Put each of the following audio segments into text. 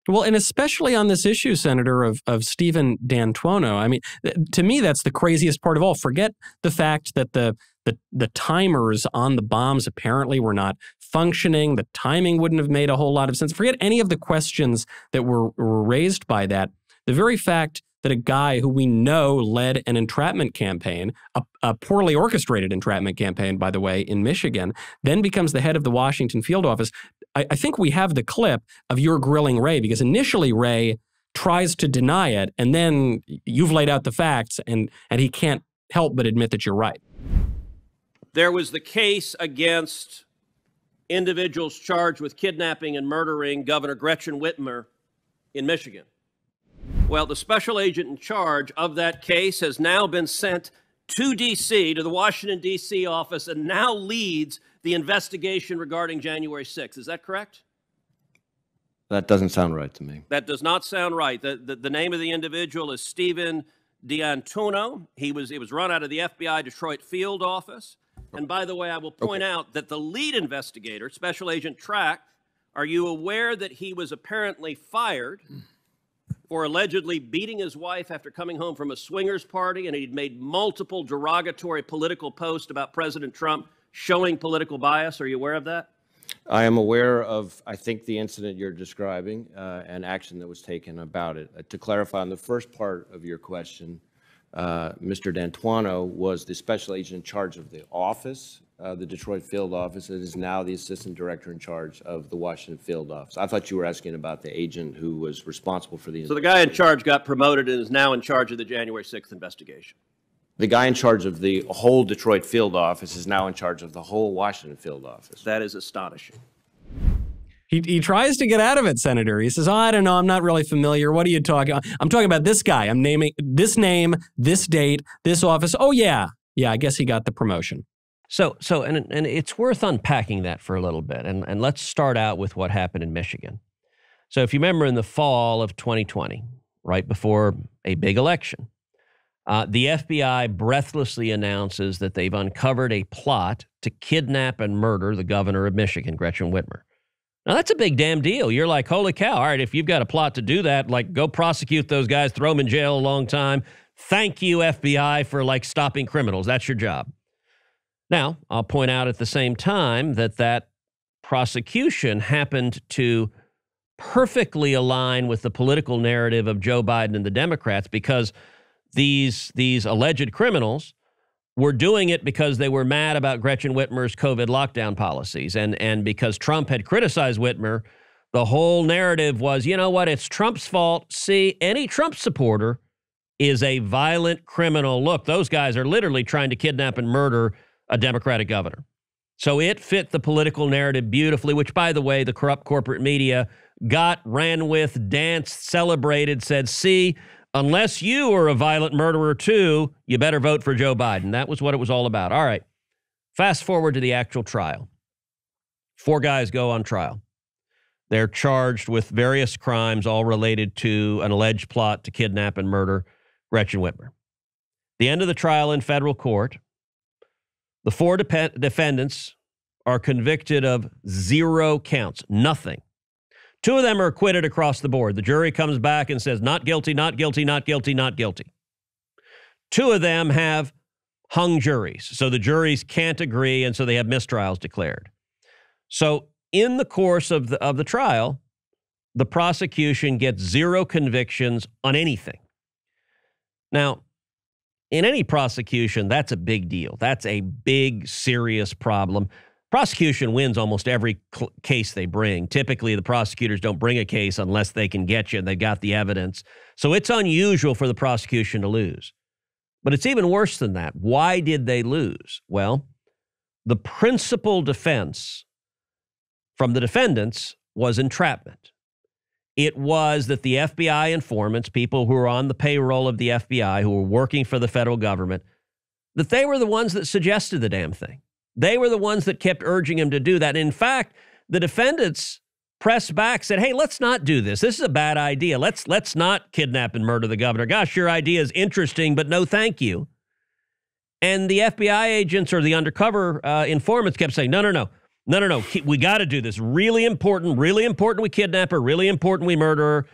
Well, and especially on this issue, Senator, of Stephen D'Antuono. I mean, to me, that's the craziest part of all. Forget the fact that the timers on the bombs apparently were not functioning. The timing wouldn't have made a whole lot of sense. Forget any of the questions that were raised by that. The very fact that a guy who we know led an entrapment campaign, a poorly orchestrated entrapment campaign, by the way, in Michigan, then becomes the head of the Washington field office. I think we have the clip of your grilling Wray, because initially Wray tries to deny it, and then you've laid out the facts, and he can't help but admit that you're right. There was the case against individuals charged with kidnapping and murdering Governor Gretchen Whitmer in Michigan. Well, the special agent in charge of that case has now been sent to D.C., to the Washington, D.C. office, and now leads the investigation regarding January 6th. Is that correct? That doesn't sound right to me. That does not sound right. The name of the individual is Stephen D'Antuono. It was run out of the FBI Detroit field office. And by the way, I will point out that the lead investigator, Special Agent Track, are you aware that he was apparently fired for allegedly beating his wife after coming home from a swingers party, and he'd made multiple derogatory political posts about President Trump showing political bias? Are you aware of that? I am aware of, I think, the incident you're describing and action that was taken about it. To clarify on the first part of your question, Mr. D'Antuono was the special agent in charge of the office, the Detroit field office, and is now the assistant director in charge of the Washington field office. I thought you were asking about the agent who was responsible for the So the guy in charge got promoted and is now in charge of the January 6th investigation. The guy in charge of the whole Detroit field office is now in charge of the whole Washington field office. That is astonishing. He tries to get out of it, Senator. He says, I don't know, I'm not really familiar. What are you talking about? I'm talking about this guy. I'm naming this name, this date, this office. Oh, yeah. Yeah, I guess he got the promotion. So it's worth unpacking that for a little bit. And let's start out with what happened in Michigan. So if you remember in the fall of 2020, right before a big election, the FBI breathlessly announces that they've uncovered a plot to kidnap and murder the governor of Michigan, Gretchen Whitmer. Now, that's a big damn deal. You're like, holy cow. All right, if you've got a plot to do that, like, go prosecute those guys, throw them in jail a long time. Thank you, FBI, for, like, stopping criminals. That's your job. Now, I'll point out at the same time that prosecution happened to perfectly align with the political narrative of Joe Biden and the Democrats, because these alleged criminals were doing it because they were mad about Gretchen Whitmer's COVID lockdown policies. And because Trump had criticized Whitmer, the whole narrative was, you know what, it's Trump's fault. See, any Trump supporter is a violent criminal. Look, those guys are literally trying to kidnap and murder a Democratic governor. So it fit the political narrative beautifully, which, by the way, the corrupt corporate media got, ran with, danced, celebrated, said, see, unless you are a violent murderer too, you better vote for Joe Biden. That was what it was all about. All right. Fast forward to the actual trial. 4 guys go on trial. They're charged with various crimes, all related to an alleged plot to kidnap and murder Gretchen Whitmer. The end of the trial in federal court, the 4 defendants are convicted of 0 counts, nothing. 2 of them are acquitted across the board. The jury comes back and says, not guilty, not guilty, not guilty, not guilty. 2 of them have hung juries. So the juries can't agree, and so they have mistrials declared. So in the course of the trial, the prosecution gets 0 convictions on anything. Now, in any prosecution, that's a big deal. That's a big, serious problem. Prosecution wins almost every case they bring. Typically, the prosecutors don't bring a case unless they can get you and they've got the evidence. So it's unusual for the prosecution to lose. But it's even worse than that. Why did they lose? Well, the principal defense from the defendants was entrapment. It was that the FBI informants, people who were on the payroll of the FBI, who were working for the federal government, that they were the ones that suggested the damn thing. They were the ones that kept urging him to do that. In fact, the defendants pressed back, said, hey, let's not do this. This is a bad idea. Let's not kidnap and murder the governor. Gosh, your idea is interesting, but no thank you. And the FBI agents or the undercover informants kept saying, no, no, no. No. We got to do this. Really important we kidnap her, really important we murder her.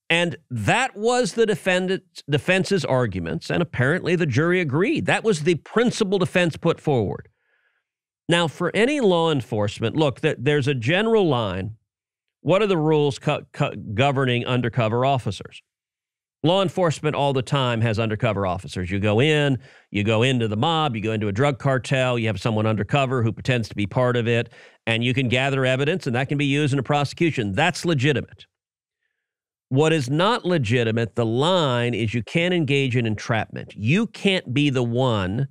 And that was the defense's arguments, and apparently the jury agreed. That was the principal defense put forward. Now, for any law enforcement, look, there's a general line. What are the rules governing undercover officers? Law enforcement all the time has undercover officers. You go into the mob, you go into a drug cartel, you have someone undercover who pretends to be part of it, and you can gather evidence, and that can be used in a prosecution. That's legitimate. What is not legitimate, the line is you can't engage in entrapment. You can't be the one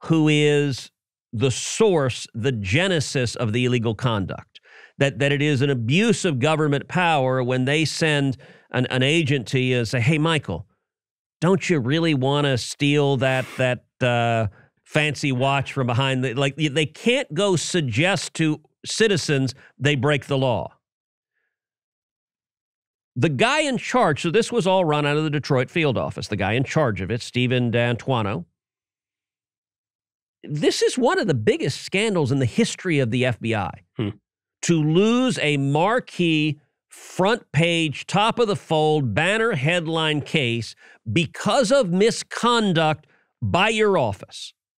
who is the source, the genesis of the illegal conduct. That it is an abuse of government power when they send an agent to you and say, hey, Michael, don't you really want to steal that fancy watch from behind the, like, they can't go suggest to citizens they break the law. The guy in charge, so this was all run out of the Detroit field office, the guy in charge of it, Stephen D'Antuono. This is one of the biggest scandals in the history of the FBI. To lose a marquee, front page, top of the fold, banner headline case because of misconduct by your office.